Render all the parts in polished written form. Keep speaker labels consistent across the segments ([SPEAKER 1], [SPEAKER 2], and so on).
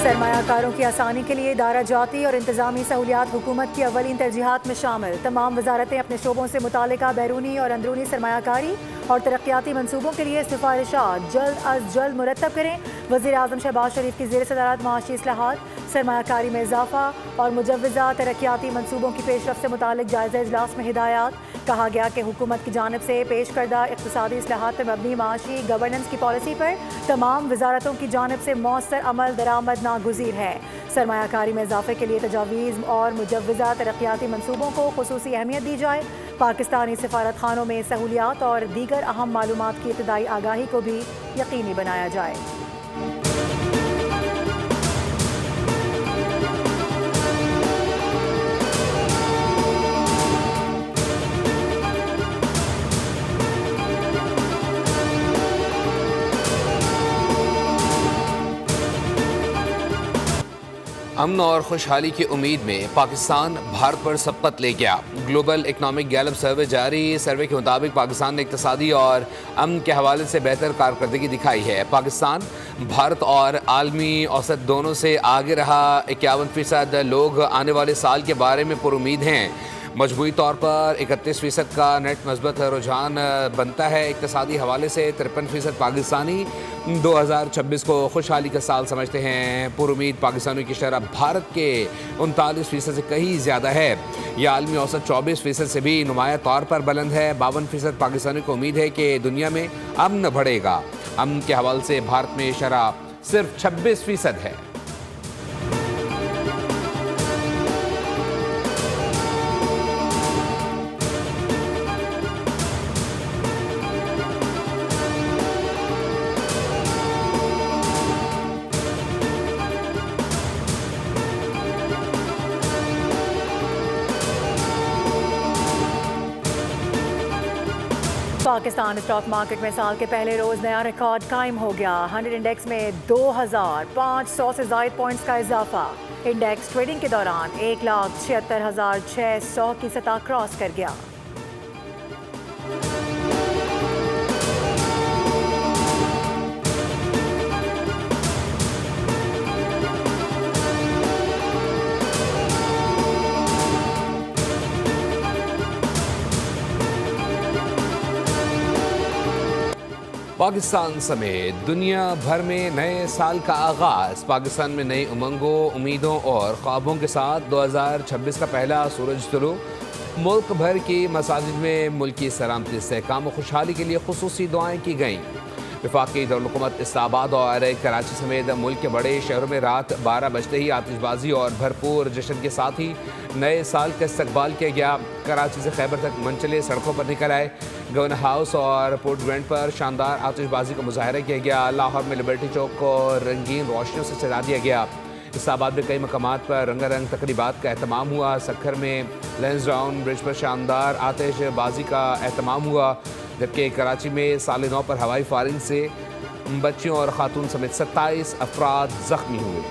[SPEAKER 1] सरमायाकारों की आसानी के लिए दायरा जाती और इंतजामी सहूलियात हुकूमत की अव्वलीन तरजीहात में शामिल। तमाम वजारतें अपने शोबों से मुतालिका बैरूनी और अंदरूनी सरमायाकारी और तरक्याती मनसूबों के लिए सिफारिशात जल्द अज जल्द मुरतब करें। वज़ीर आज़म शहबाज शरीफ की ज़ेर सदारत माशी इस्लाहात, सरमायाकारी में इजाफा और मुजव्वज़ा तरक्याती मनसूबों की पेशरफ से मुतालिक जायज़ा इजलास में हिदायत। कहा गया कि हुकूमत की जानिब से पेश करदा इक़्तिसादी इस्लाहात पर मबनी माशी गवर्नेंस की पॉलिसी पर तमाम वजारतों की जानिब से मौसर अमल दरामद नागुज़ीर है। सरमायाकारी में इजाफे के लिए तजावीज़ और मुजव्वज़ा तरक्याती मनसूबों को खुसूसी अहमियत दी जाए। पाकिस्तानी सफारत खानों में सहूलियात और दीगर अहम मालूमात की इब्तदाई आगाही को भी यकीनी बनाया जाए।
[SPEAKER 2] अमन और खुशहाली की उम्मीद में पाकिस्तान भारत पर सबकत ले गया। ग्लोबल इकनॉमिक गैलप सर्वे जारी सर्वे के मुताबिक पाकिस्तान ने इक्तसादी और अमन के हवाले से बेहतर कारकर्दगी दिखाई है। पाकिस्तान भारत और आलमी औसत दोनों से आगे रहा। 51% लोग आने वाले साल के बारे में पुरुमीद हैं। मजमूई तौर पर 31% का नेट मस्बत रुझान बनता है। इक्तसादी हवाले से 53% पाकिस्तानी 2026 को खुशहाली का साल समझते हैं। पुरुमीद पाकिस्तानियों की शरह भारत के 39% से कहीं ज़्यादा है। यह आलमी औसत 24% से भी नुमाया तौर पर बुलंद है। 52% पाकिस्तानियों को उम्मीद है कि दुनिया में अमन बढ़ेगा। अमन के हवाले से भारत में शरह सिर्फ 26% है।
[SPEAKER 1] पाकिस्तान स्टॉक मार्केट में साल के पहले रोज नया रिकॉर्ड कायम हो गया। 100 इंडेक्स में 2500 से ज़ायद पॉइंट्स का इजाफा। इंडेक्स ट्रेडिंग के दौरान 1,76,600 की सतह क्रॉस कर गया।
[SPEAKER 2] पाकिस्तान समेत दुनिया भर में नए साल का आगाज़। पाकिस्तान में नई उमंगों, उम्मीदों और ख्वाबों के साथ 2026 का पहला सूरज तुलू। मुल्क भर की मसाजिद में मुल्की सलामती, इस्तेहकाम और खुशहाली के लिए खुसूसी दुआएं की गईं। वफाकी दारुल-हुकूमत इस्लामाबाद और कराची समेत मुल्क के बड़े शहरों में रात 12 बजते ही आतिशबाजी और भरपूर जश्न के साथ ही नए साल का इस्तकबाल किया गया। कराची से खैबर तक मनचले सड़कों पर निकल आए। गवर्नर हाउस और पोर्ट ग्रैंड पर शानदार आतिशबाजी का मुजाहरा किया गया। लाहौर में लिबर्टी चौक को रंगीन रोशनियों से सजा दिया गया। इस्लामाबाद में कई मकामात पर रंगारंग तकरीबात का एहतमाम हुआ। सक्खर में लैंसडाउन ब्रिज पर शानदार आतिशबाजी का एहतमाम हुआ, जबकि कराची में साल नौ पर हवाई फायरिंग से बच्चियों और खातून समेत 27 अफराद जख्मी हुए।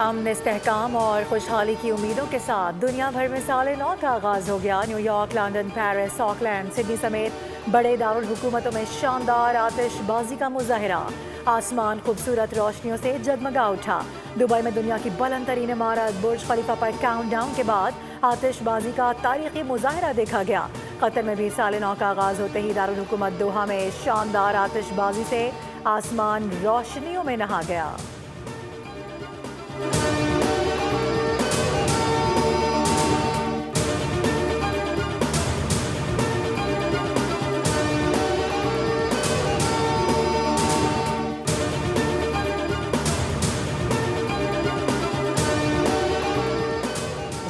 [SPEAKER 1] अमन, इस्तेहकाम और खुशहाली की उम्मीदों के साथ दुनिया भर में साल नौ का आगाज़ हो गया। New York, London, Paris, Auckland, Sydney समेत बड़े दारुल हुकूमतों में शानदार आतिशबाजी का मुजाहरा। आसमान खूबसूरत रोशनियों से जगमगा उठा। दुबई में दुनिया की बुलंद तरीन इमारत बुर्ज खलीफा पर काउंटडाउन के बाद आतिशबाजी का तारीखी मुजाहरा देखा गया। कतर में भी साल नौ का आगाज़ होते ही दारुल हुकूमत दोहा में शानदार आतिशबाजी से आसमान रोशनियों में नहा गया।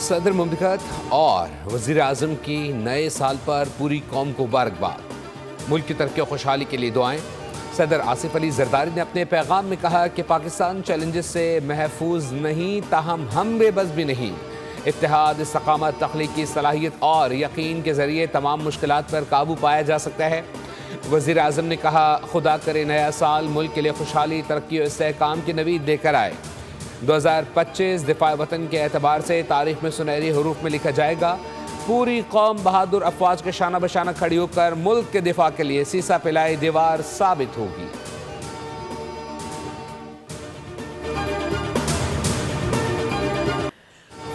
[SPEAKER 2] सदर मुमलिकत और वज़ीर आज़म की नए साल पर पूरी कौम को मुबारकबाद। मुल्क की तरक्की और खुशहाली के लिए दुआएं। सदर आसिफ अली जरदारी ने अपने पैगाम में कहा कि पाकिस्तान चैलेंजेस से महफूज नहीं, ताहम हम बेबस भी नहीं। इत्तेहाद, इस्तकामत, तख्लीकी सलाहियत और यकीन के ज़रिए तमाम मुश्किलात पर काबू पाया जा सकता है। वज़ीर आज़म ने कहा, खुदा करे नया साल मुल्क के लिए खुशहाली, तरक्की और इस्तेहकाम की नवीद लेकर आए। 2025 दिफा वतन के एतबार से तारीख में सुनहरी हरूफ में लिखा जाएगा। पूरी कौम बहादुर अफवाज के शाना बशाना खड़ी होकर मुल्क के दिफा के लिए सीसा पिलाई दीवार साबित होगी।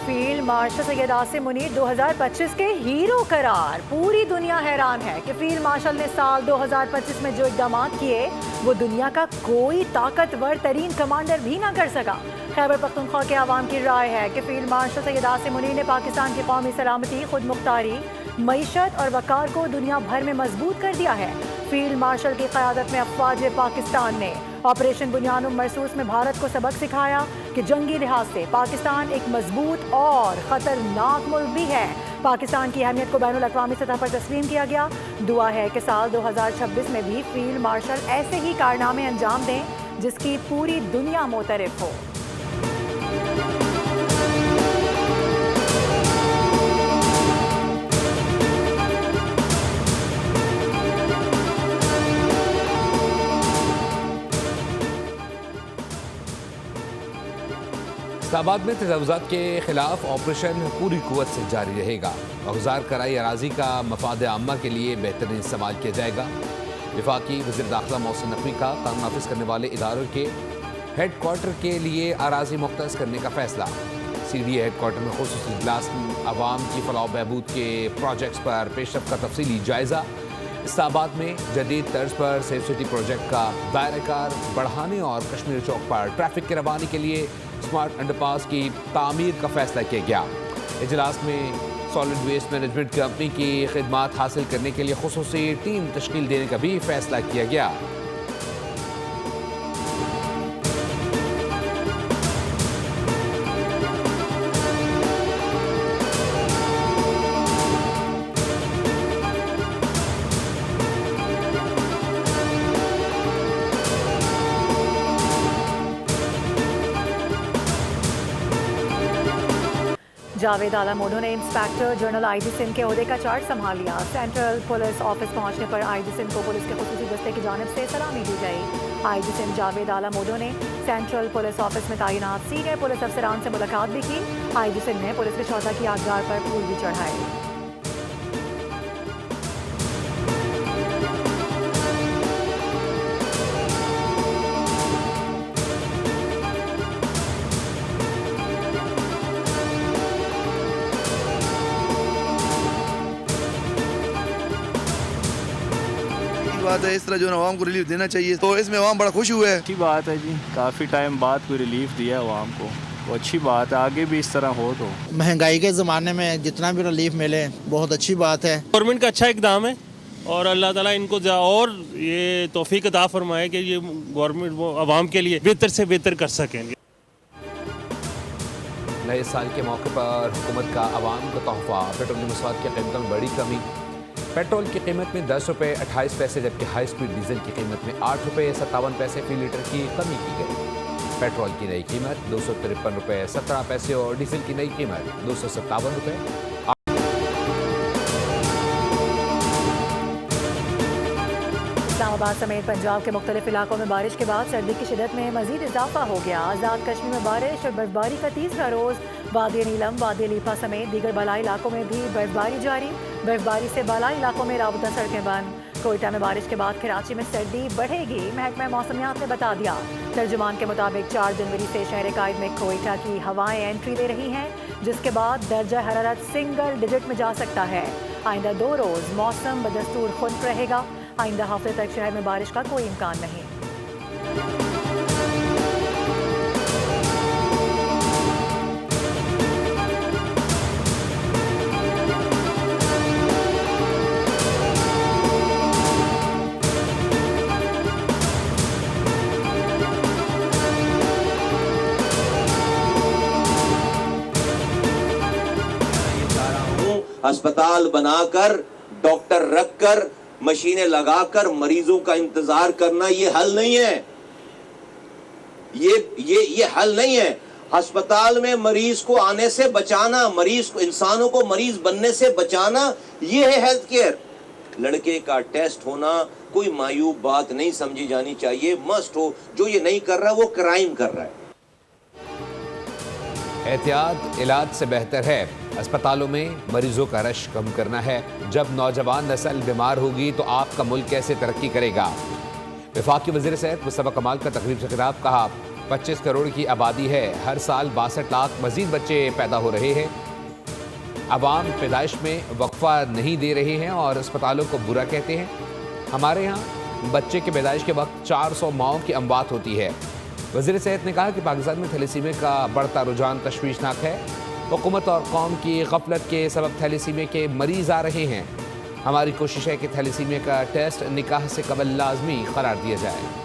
[SPEAKER 1] फील्ड मार्शल सैयद आसिम मुनीर 2025 के हीरो करार। पूरी दुनिया हैरान है कि फील्ड मार्शल ने साल 2025 में जो इकदाम किए वो दुनिया का कोई ताकतवर तरीन कमांडर भी ना कर सका। खैबर पख्तूनख्वा के आवाम की राय है कि फील्ड मार्शल सैयद आसिम मुनीर ने पाकिस्तान की कौमी सलामती, खुद मुख्तारी, मईशत और वकार को दुनिया भर में मजबूत कर दिया है। फील्ड मार्शल की क़यादत में अफवाज पाकिस्तान ने ऑपरेशन बुनियानुम मरसूस में भारत को सबक सिखाया कि जंगी लिहाज से पाकिस्तान एक मजबूत और ख़तरनाक मुल्क भी है। पाकिस्तान की अहमियत को बैनुल अक़वामी सतह पर तस्लीम किया गया। दुआ है कि साल 2026 में भी फील्ड मार्शल ऐसे ही कारनामे अंजाम दें जिसकी पूरी दुनिया मोतरफ हो।
[SPEAKER 2] इस्लामाबाद में तजावुज़ात के खिलाफ ऑपरेशन पूरी कुव्वत से जारी रहेगा। औजार कराई अराजी का मफाद आम्मा के लिए बेहतरीन इस्तेमाल किया जाएगा। वफाकी वज़ीर दाखिला मोहसिन नकवी का कानून नाफिज करने वाले इदारों के हेड क्वार्टर के लिए अराजी मुख्तस करने का फैसला। CDA हेड क्वार्टर में खुसूसी इजलास आवाम की फलाह बहबूद के प्रोजेक्ट्स पर पेशरफ का तफसीली जायज़ा। इस्लामाबाद में जदीद तर्ज पर सेफ सिटी प्रोजेक्ट का दायराकार बढ़ाने और कश्मीर चौक पर ट्रैफिक की रवानी के लिए स्मार्ट अंडरपास की तामीर का फैसला किया गया। इजलास में सॉलिड वेस्ट मैनेजमेंट कंपनी की खिदमात हासिल करने के लिए खुसूसी टीम तश्कील देने का भी फैसला किया गया।
[SPEAKER 1] जावेद आला मोडो ने इंस्पेक्टर जनरल IG सिंध के ओहदे का चार्ज संभाल लिया। सेंट्रल पुलिस ऑफिस पहुंचने पर IG सिंध को पुलिस के खुसूसी दस्ते की जानिब से सलामी दी गई। IG सिंध जावेद आला मोडो ने सेंट्रल पुलिस ऑफिस में तैनात सीनियर पुलिस अफसरान से मुलाकात भी की। IG सिंध ने पुलिस के शोधा की यादगार पर फूल भी चढ़ाए।
[SPEAKER 3] बात है, इस तरह जो अवाम को रिलीफ देना चाहिए, तो इसमें अवाम बड़ा खुश हुआ है।
[SPEAKER 4] अच्छी बात है जी, काफ़ी टाइम बाद कोई रिलीफ दिया अवाम को, वो अच्छी बात है। आगे भी इस तरह हो तो
[SPEAKER 5] महंगाई के ज़माने में जितना भी रिलीफ मिले बहुत अच्छी बात है।
[SPEAKER 6] गवर्नमेंट का अच्छा इकदाम है और अल्लाह ताला इनको और ये तौफीक अता फरमाए कि ये गवर्नमेंट वो अवाम के लिए बेहतर से बेहतर कर सकेंगे।
[SPEAKER 2] नए साल के मौके पर हुकूमत का अवाम को तोहफा। पेट्रोलियम मसवाद की कीमतों में बड़ी कमी। पेट्रोल की कीमत में 10 रुपये 28 पैसे, जबकि हाई स्पीड डीजल की कीमत में 8 रुपये 57 पैसे फी लीटर की कमी की गई। पेट्रोल की नई कीमत 253 रुपये 17 पैसे और डीजल की नई कीमत 257 रुपये।
[SPEAKER 1] इस्लामाबाद समेत पंजाब के मुख्तलिफ इलाकों में बारिश के बाद सर्दी की शिदत में मजीद इजाफा हो गया। आज़ाद कश्मीर में बारिश और बर्फबारी का तीसरा रोज़। वादी नीलम, वादी लीपा समेत दीगर बालाई इलाकों में भी बर्फबारी जारी। बर्फबारी से बालाई इलाकों में राबता सड़कें बंद। कोयटा में बारिश के बाद कराची में सर्दी बढ़ेगी, महकमा मौसमियात ने बता दिया। तर्जुमान के मुताबिक 4 जनवरी से शहर कायद में कोयटा की हवाएं एंट्री ले रही हैं, जिसके बाद दर्जा हरारत सिंगल डिजिट में जा सकता है। आइंदा 2 रोज़ मौसम बदस्तूर खुश्क रहेगा। आइंदा हफ्ते तक शहर में बारिश का कोई इम्कान नहीं।
[SPEAKER 7] अस्पताल बनाकर, डॉक्टर रखकर, मशीनें लगाकर मरीजों का इंतजार करना ये हल नहीं है। ये हल नहीं है। अस्पताल में मरीज को आने से बचाना, मरीज को, इंसानों को मरीज बनने से बचाना, ये है हेल्थ केयर। लड़के का टेस्ट होना, कोई मायूब बात नहीं समझी जानी चाहिए, मस्ट हो। जो ये नहीं कर रहा वो क्राइम कर रहा है।
[SPEAKER 2] एहतियात इलाज से बेहतर है। अस्पतालों में मरीजों का रश कम करना है। जब नौजवान नस्ल बीमार होगी तो आपका मुल्क कैसे तरक्की करेगा। वफाकी वज़ीर सेहत मुस्तफ़ा कमाल का तकरीब से खिताब। कहा 25 करोड़ की आबादी है, हर साल 62 लाख मजीद बच्चे पैदा हो रहे हैं। अवाम पैदाइश में वक्फा नहीं दे रहे हैं और अस्पतालों को बुरा कहते हैं। हमारे यहाँ बच्चे के पैदाइश के वक्त 400 माओं की अमवात होती है। वज़ीर सेहत ने कहा कि पाकिस्तान में थैलेसीमिया का बढ़ता रुझान तशवीशनाक है। हुकूमत और कौम की गफलत के सबब थैलेसीमिया के मरीज़ आ रहे हैं। हमारी कोशिश है कि थैलेसीमिया का टेस्ट निकाह से कबल लाजमी करार दिया जाए।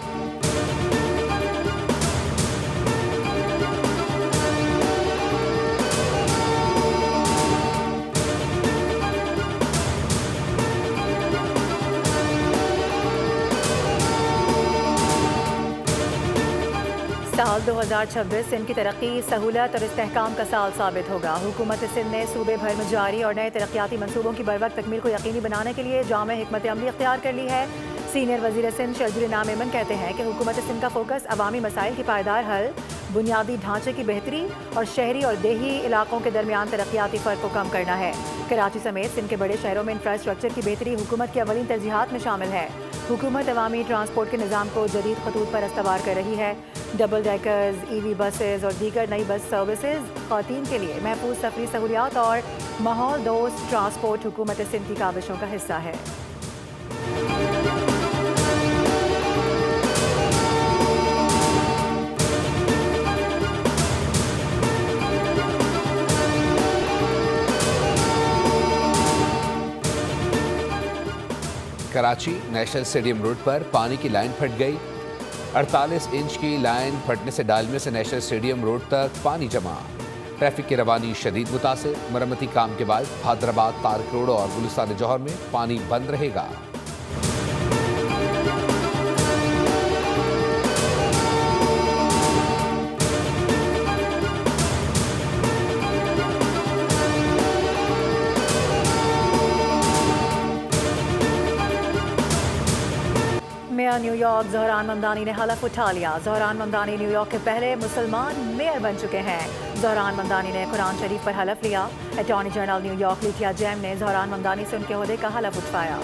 [SPEAKER 1] साल 2026 सिंध की तरक्की, सहूलत और इस्तेहकाम का साल साबित होगा। हुकूमत सिंध ने सूबे भर में जारी और नए तरक्याती मनसूबों की बरवक्त तकमील को यकीनी बनाने के लिए जाम हिकमत अमली इख्तियार कर ली है। सीनियर वज़ीर सिंध शरजील इनाम मेमन कहते हैं कि हुकूमत सिंध का फोकस अवामी मसाइल की पायदार हल, बुनियादी ढांचे की बेहतरी और शहरी और देही इलाकों के दरमियान तरक्याती फ़र्क को कम करना है। कराची समेत सिंध के बड़े शहरों में इंफ्रास्ट्रक्चर की बेहतरी हुकूमत की अवलीन तरजीहात में शामिल है। हुकूमत अवामी ट्रांसपोर्ट के निज़ाम को जदीद खतूत पर अस्तवार कर रही है। डबल डेकर्स, EV बसेज और दीगर नई बस सर्विसेज, ख़वातीन के लिए महफूज सफरी सहूलियात और माहौल दोस्त ट्रांसपोर्ट हुकूमत सिंध की काविशों का हिस्सा है।
[SPEAKER 2] कराची नेशनल स्टेडियम रोड पर पानी की लाइन फट गई। 48 इंच की लाइन फटने से डालमे से नेशनल स्टेडियम रोड तक पानी जमा। ट्रैफिक की रवानी शदीद मुतासिर। मरम्मती काम के बाद हैदराबाद, तारिक रोड और गुलिस्तान जौहर में पानी बंद रहेगा।
[SPEAKER 1] मेयर न्यूयॉर्क ज़हरान ममदानी ने हलफ उठा लिया। ज़हरान ममदानी न्यूयॉर्क के पहले मुसलमान मेयर बन चुके हैं। ज़हरान ममदानी ने कुरान शरीफ पर हलफ लिया। Attorney general New York Lytia jam ने ज़हरान ममदानी से उनके ओहदे का हलफ उठवाया।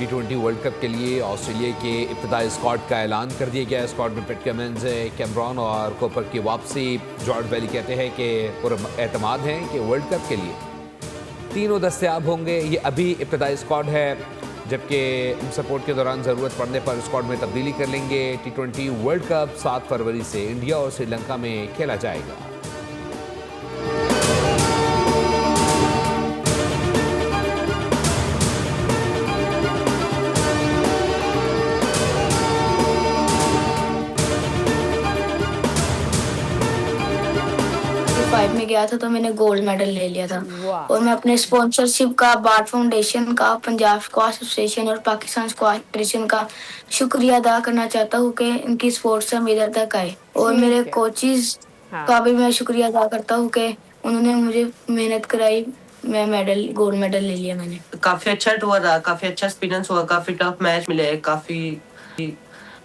[SPEAKER 2] T20 वर्ल्ड कप के लिए ऑस्ट्रेलिया के इब्तदाई स्क्वाड का ऐलान कर दिया गया। स्क्वाड में पेट कमिंस, कैमरॉन और कोपर की वापसी। जॉर्ज बेली कहते हैं कि पुरएतमाद हैं कि वर्ल्ड कप के लिए तीनों दस्तयाब होंगे। ये अभी इब्तदाई स्क्वाड है, जबकि सपोर्ट के दौरान ज़रूरत पड़ने पर स्क्वाड में तब्दीली कर लेंगे। T20 वर्ल्ड कप 7 फरवरी से इंडिया और श्रीलंका में खेला जाएगा।
[SPEAKER 8] में गया था तो मैंने गोल्ड मेडल ले लिया था। और मैं अपने स्पॉन्सरशिप का, बार्ट फाउंडेशन का, पंजाब स्क्वाश एसोसिएशन और पाकिस्तान स्क्वाश फेडरेशन का शुक्रिया अदा करना चाहता हूँ कि इनकी सपोर्ट से हम इधर तक आए। और मेरे कोचेस का भी मैं शुक्रिया अदा करता हूँ कि उन्होंने मुझे मेहनत कराई, मैं गोल्ड मेडल ले लिया मैंने।
[SPEAKER 9] काफी अच्छा टूर रहा, काफी अच्छा एक्सपीरियंस हुआ, काफी टफ मैच मिले, काफी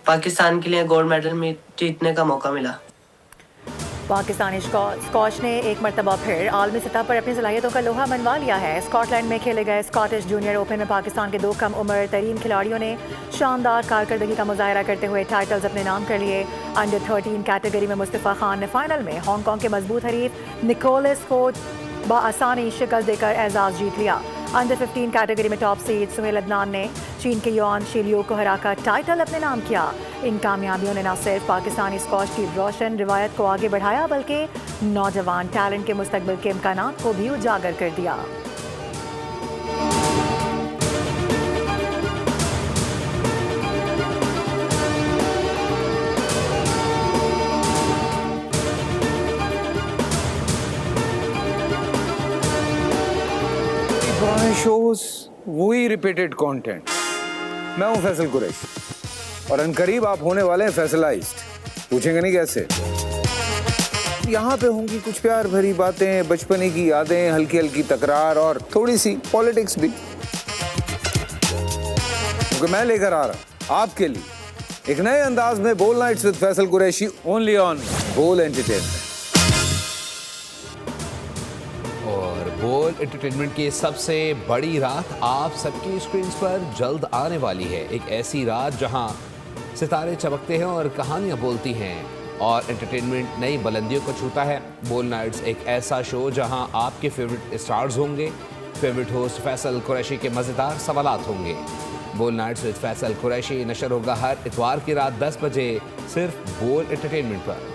[SPEAKER 9] पाकिस्तान के लिए गोल्ड मेडल में जीतने का मौका मिला।
[SPEAKER 1] पाकिस्तानी स्कॉश ने एक मरतबा फिर आलमी सतह पर अपनी सलाहियतों का लोहा मनवा लिया है। स्कॉटलैंड में खेले गए स्कॉटिश जूनियर ओपन में पाकिस्तान के 2 कम उम्र तरीन खिलाड़ियों ने शानदार कारकर्दगी का मुजाहरा करते हुए टाइटल्स अपने नाम कर लिए। अंडर 13 कैटेगरी में मुस्तफ़ा खान ने फाइनल में हांगकांग के मजबूत हरीफ निकोलस को बआसानी शिकस्त देकर एजाज जीत लिया। अंडर 15 कैटेगरी में टॉप सीड सुहेल अदनान ने चीन के युआन शिलियो को हराकर टाइटल अपने नाम किया। इन कामयाबियों ने न सिर्फ पाकिस्तानी स्क्वाश की रोशन रिवायत को आगे बढ़ाया, बल्कि नौजवान टैलेंट के मुस्तकबिल के इम्कानात को भी उजागर कर दिया।
[SPEAKER 10] पुराने शोज वही रिपीटेड कंटेंट, मैं हूं फैसल कुरैशी और अनकरीब आप होने वाले हैं फैसलाइज्ड। पूछेंगे नहीं कैसे? यहाँ पे होंगी कुछ प्यार भरी बातें, बचपने की यादें, हल्की हल्की तकरार और थोड़ी सी पॉलिटिक्स भी, क्योंकि मैं लेकर आ रहा आपके लिए एक नए अंदाज में Bol nights with Faisal Qureshi, only on Bol entertainment.
[SPEAKER 2] और बोल एंटरटेनमेंट की सबसे बड़ी रात आप सबकी स्क्रीन पर जल्द आने वाली है। एक ऐसी रात जहां सितारे चमकते हैं और कहानियां बोलती हैं और एंटरटेनमेंट नई बुलंदियों को छूता है। बोल नाइट्स एक ऐसा शो जहां आपके फेवरेट स्टार्स होंगे, फेवरेट होस्ट फैसल कुरैशी के मज़ेदार सवालात होंगे। बोल नाइट्स विद फैसल कुरैशी नशर होगा हर इतवार की रात 10 बजे सिर्फ बोल एंटरटेनमेंट पर।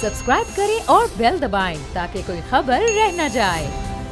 [SPEAKER 11] सब्सक्राइब करें और बेल दबाएं ताकि कोई खबर रह न जाए।